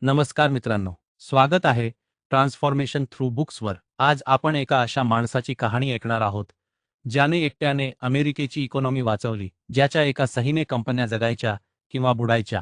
नमस्कार मित्रांनो, स्वागत आहे ट्रान्सफॉर्मेशन थ्रू बुक्सवर. आज आपण एका अशा माणसाची कहाणी ऐकणार आहोत, ज्याने एकट्याने अमेरिकेची इकॉनॉमी वाचवली, ज्याच्या एका सहीने कंपन्या जगायच्या किंवा बुडायच्या,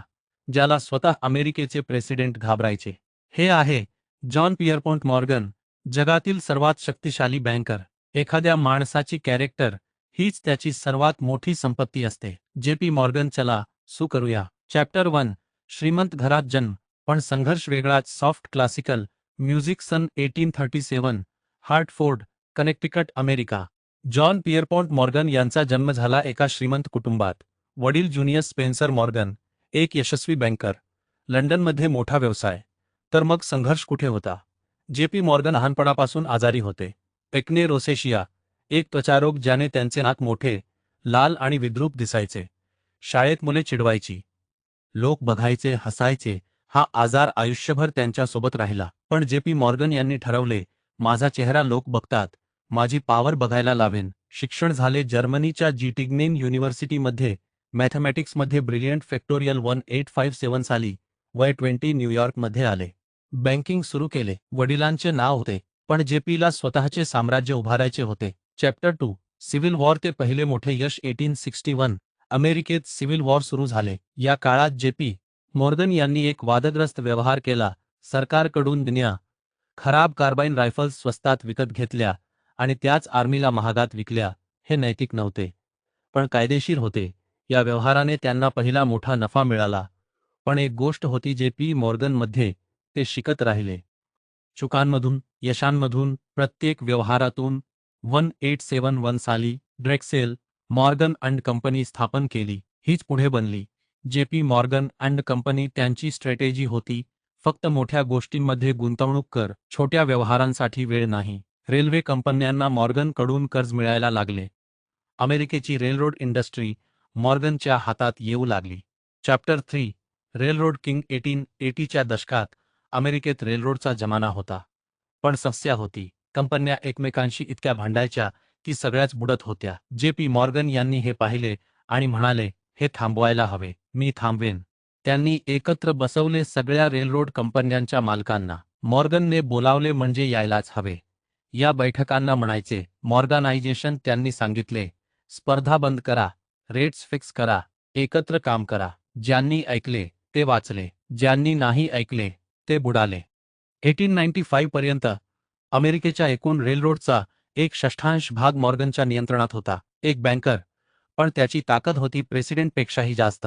ज्याला स्वतः अमेरिकेचे प्रेसिडेंट घाबरायचे. हे आहे जॉन पियरपॉंट मॉर्गन, जगातील सर्वात शक्तिशाली बँकर. एखाद्या माणसाची कॅरेक्टर हीच त्याची सर्वात मोठी संपत्ती असते. जेपी मॉर्गन, चला सुरू करूया. चॅप्टर 1. श्रीमंत घरात जन्म, पण संघर्ष वेगळाच. Soft classical music. सन 1837, Hartford, Connecticut, America. John Pierpont Morgan यांचा जन्म झाला एका श्रीमंत कुटुंबात. वडील ज्युनियस स्पेन्सर मॉर्गन, एक यशस्वी बँकर, लंडनमध्ये मोठा व्यवसाय. तर मग संघर्ष कुठे होता? जेपी मॉर्गन लहानपणापासून आजारी होते. पेक्ने रोसेशिया, एक त्वचारोग ज्याने त्यांचे नाक मोठे, लाल आणि विद्रूप दिसायचे. शाळेत मुले चिडवायची, लोक बघायचे, हसायचे. हा आजार आयुष्यभर त्यांच्यासोबत राहिला. पण जेपी मॉर्गन यांनी ठरवले, माझा चेहरा लोक बघतात, माझी पॉवर बघायला लावेन. शिक्षण झाले जर्मनीच्या जीटिग्नेन युनिव्हर्सिटीमध्ये, मॅथमॅटिक्समध्ये ब्रिलियंट. फॅक्टोरियल 1857 साली वय 20 न्यूयॉर्कमध्ये आले. बँकिंग सुरू केले. वडिलांचे नाव होते, पण जेपीला स्वतःचे साम्राज्य उभारायचे होते. चॅप्टर 2. Civil war. ते पहिले मोठे यश. 1861 अमेरिकेत सिव्हिल वॉर सुरू झाले. या काळात जेपी मॉर्गन यांनी एक वादग्रस्त व्यवहार केला. सरकारकडून जुन्या खराब कार्बाईन रायफल्स स्वस्तात विकत घेतल्या आणि त्याच आर्मीला महागात विकल्या. हे नैतिक नव्हते, पण कायदेशीर होते. या व्यवहाराने त्यांना पहिला मोठा नफा मिळाला. पण एक गोष्ट होती जेपी मॉर्गनमध्ये, ते शिकत राहिले. चुकांमधून, यशांमधून, प्रत्येक व्यवहारातून. 1871 साली ड्रेक्सेल मॉर्गन अँड कंपनी स्थापन केली. हीच पुढे बनली जेपी मॉर्गन अँड कंपनी. त्यांची स्ट्रॅटेजी होती, फक्त मोठ्या गोष्टींमध्ये गुंतवणूक कर, छोट्या व्यवहारांसाठी वेळ नाही. रेल्वे कंपन्यांना मॉर्गनकडून कर्ज मिळायला लागले. अमेरिकेची रेलरोड इंडस्ट्री मॉर्गनच्या हातात येऊ लागली. चॅप्टर 3. Railroad king. 1880च्या दशकात अमेरिकेत रेलरोडचा जमाना होता. पण समस्या होती. कंपन्या एकमेकांशी इतक्या भांडायच्या की सगळ्याच बुडत होत्या. जेपी मॉर्गन यांनी हे पाहिले आणि म्हणाले, हे थांबवायला हवे. मी थांबवेन. त्यांनी एकत्र बसवले सगळ्या रेलरोड कंपन्यांच्या मालकांना. मॉर्गनने बोलावले म्हणजे यायलाच हवे. या बैठकांना म्हणायचे मॉर्गनायझेशन. त्यांनी सांगितले, स्पर्धा बंद करा, रेट्स फिक्स करा, एकत्र काम करा. ज्यांनी ऐकले ते वाचले, ज्यांनी नाही ऐकले ते बुडाले. 1895 पर्यंत अमेरिकेच्या एकूण रेलरोडचा 1/6 भाग मॉर्गनच्या नियंत्रणात होता. एक बँकर, पण त्याची ताकद होती प्रेसिडेंटपेक्षाही जास्त.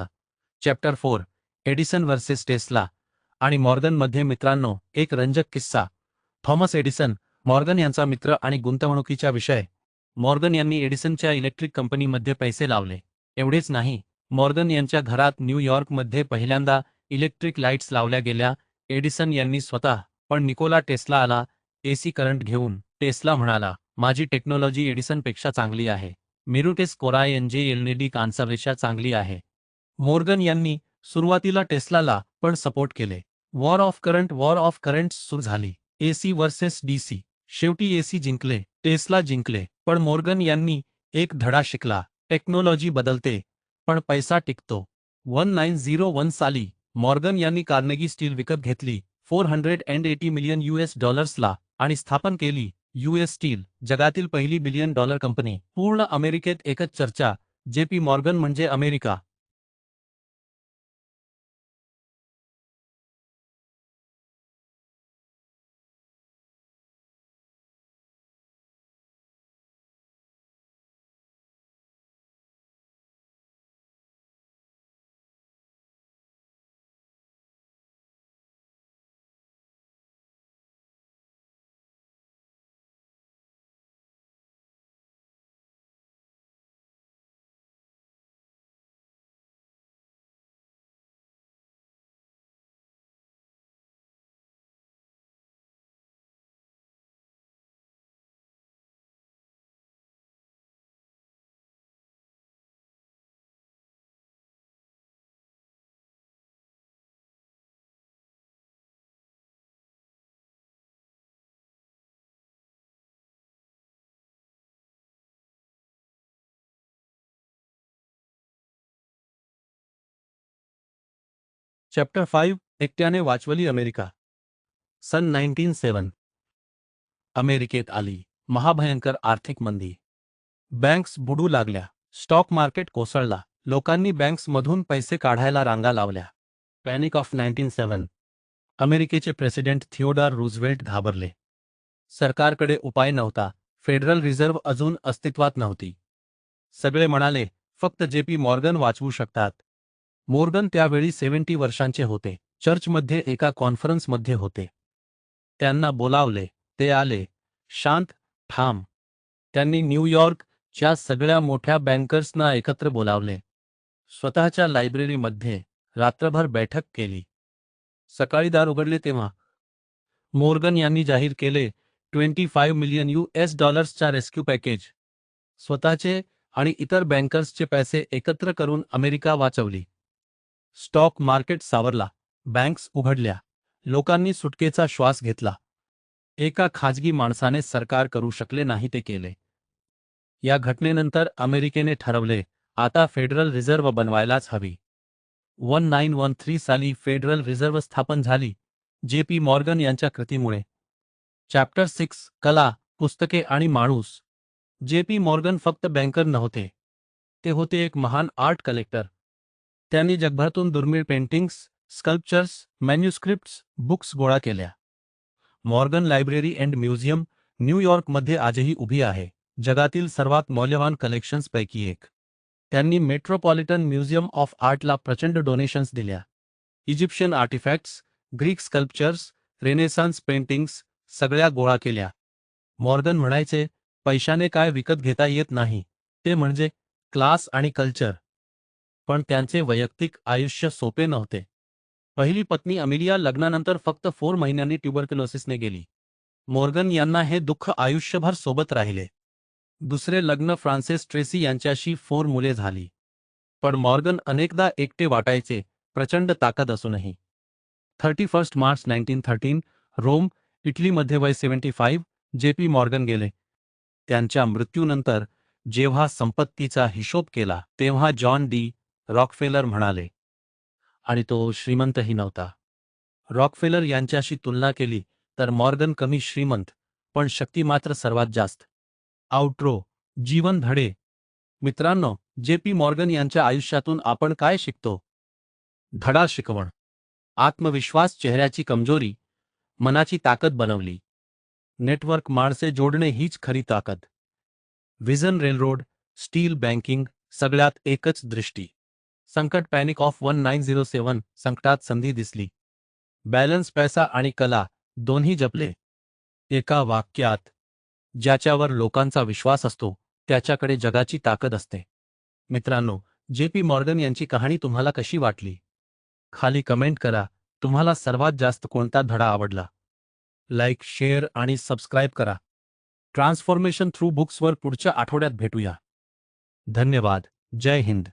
चॅप्टर 4. एडिसन व्हर्सेस टेस्ला आणि मॉर्गनमध्ये. मित्रांनो, एक रंजक किस्सा. थॉमस एडिसन, मॉर्गन यांचा मित्र आणि गुंतवणुकीचा विषय. मॉर्गन यांनी एडिसनच्या इलेक्ट्रिक कंपनीमध्ये पैसे लावले. एवढेच नाही, मॉर्गन यांच्या घरात न्यूयॉर्कमध्ये पहिल्यांदा इलेक्ट्रिक लाईट्स लावल्या गेल्या. एडिसन यांनी स्वतः. पण निकोला टेस्ला आला एसी करंट घेऊन. टेस्ला म्हणाला, माझी टेक्नॉलॉजी एडिसनपेक्षा चांगली आहे. मिरुटेस कोरायन जे एलईडी कांसापेक्षा चांगली आहे. मॉर्गन यांनी सुरुवातीला टेस्लाला पण सपोर्ट केले. वॉर ऑफ करंट्स सुरू झाली. AC versus DC. शेवटी एसी जिंकले, टेस्ला जिंकले. पण मॉर्गन यांनी एक धडा शिकला, टेक्नॉलॉजी बदलते, पण पैसा टिकतो. 1901 साली मॉर्गन यांनी कार्नेगी स्टील विकत घेतली $480 मिलियन ला आणि स्थापन केली यूएस स्टील, जगातील पहिली $1 बिलियन कंपनी. पूर्ण अमेरिकेत एकच चर्चा, जेपी मॉर्गन म्हणजे अमेरिका. चॅप्टर 5. एकट्याने वाचवली अमेरिका. सन 1907 अमेरिकेत आली महाभयंकर आर्थिक मंदी. बँक्स बुडू लागल्या, स्टॉक मार्केट कोसळला, लोकांनी बँक्समधून पैसे काढायला रांगा लावल्या. Panic of 1907. अमेरिकेचे प्रेसिडेंट थिओडोर रूझवेल्ट घाबरले. सरकारकडे उपाय नव्हता, फेडरल रिझर्व्ह अजून अस्तित्वात नव्हती. सगळे म्हणाले फक्त JP मॉर्गन वाचवू शकतात. मॉर्गन त्यावेळी 70 वर्षांचे होते, चर्चमध्ये एका कॉन्फरन्समध्ये होते. त्यांना बोलावले, ते आले. शांत, ठाम. त्यांनी न्यूयॉर्कच्या सगळ्या मोठ्या बँकर्सना एकत्र बोलावले. स्वतःच्या लायब्ररीमध्ये रात्रभर बैठक केली. सकाळी दार उघडले तेव्हा मॉर्गन यांनी जाहीर केले 25 मिलियन US रेस्क्यू पॅकेज. स्वतःचे आणि इतर बँकर्सचे पैसे एकत्र करून अमेरिका वाचवली. स्टॉक मार्केट सावरला, बँक्स उघडल्या, लोकांनी सुटकेचा श्वास घेतला. एका खाजगी माणसाने सरकार करू शकले नाही ते केले. या घटनेनंतर अमेरिकेने ठरवले आता फेडरल रिझर्व्ह बनवायलाच हवी. 1913 साली फेडरल रिझर्व्ह स्थापन झाली JP मॉर्गन यांच्या कृतीमुळे. चॅप्टर 6 कला, पुस्तके आणि माणूस. JP मॉर्गन फक्त बँकर नव्हते, ते होते एक महान आर्ट कलेक्टर. त्यांनी जगभरातून दुर्मिळ पेंटिंग्स, स्कल्पचर्स, मॅन्युस्क्रिप्ट्स, बुक्स गोळा केल्या. मॉर्गन लायब्ररी अँड म्युझियम न्यूयॉर्कमध्ये आजही उभी आहे, जगातील सर्वात मौल्यवान कलेक्शन्सपैकी एक. त्यांनी मेट्रोपॉलिटन म्युझियम ऑफ आर्टला प्रचंड डोनेशन्स दिल्या. Egyptian artefacts, Greek sculptures, Renaissance paintings सगळ्या गोळा केल्या. मॉर्गन म्हणायचे पैशाने काय विकत घेता येत नाही, ते म्हणजे क्लास आणि कल्चर. पण त्यांचे वैयक्तिक आयुष्य सोपे नव्हते. पहिली पत्नी अमेलिया लग्नानंतर फक्त 4 महिन्यांनी ट्युबरक्युलोसिसने गेली. मॉर्गन यांना हे दुःख आयुष्यभर सोबत राहिले. दुसरे लग्न फ्रान्सिस ट्रेसी यांच्याशी 4 मुले झाली. पण मॉर्गन अनेकदा एकटे वाटायचे, प्रचंड ताकद असूनही. 31 मार्च 1913 रोम, इटलीमध्ये वय 75 JP मॉर्गन गेले. त्यांच्या मृत्यूनंतर जेव्हा संपत्तीचा हिशोब केला तेव्हा जॉन डी रॉकफेलर म्हणाले, आणि तो श्रीमंतही नव्हता. रॉकफेलर यांच्याशी तुलना केली तर मॉर्गन कमी श्रीमंत, पण शक्ती मात्र सर्वात जास्त. आउट्रो, जीवन धडे. मित्रांनो, JP मॉर्गन यांच्या आयुष्यातून आपण काय शिकतो? धडा शिकवण. आत्मविश्वास चेहऱ्याची कमजोरी मनाची ताकद बनवली. नेटवर्क माणसे जोडणे हीच खरी ताकद. व्हिजन रेलरोड, स्टील बँकिंग, सगळ्यात एकच दृष्टी. संकट पॅनिक ऑफ 1907 संकटात संधी दिसली. बॅलन्स पैसा आणि कला दोन्ही जपले. एका वाक्यात, ज्याच्यावर लोकांचा विश्वास असतो त्याच्याकडे जगाची ताकद असते. मित्रांनो, JP मॉर्गन यांची कहाणी तुम्हाला कशी वाटली? खाली कमेंट करा. तुम्हाला सर्वात जास्त कोणता धडा आवडला? लाईक, शेअर आणि सबस्क्राईब करा. ट्रान्सफॉर्मेशन थ्रू बुक्सवर पुढच्या आठवड्यात भेटूया. धन्यवाद. जय हिंद.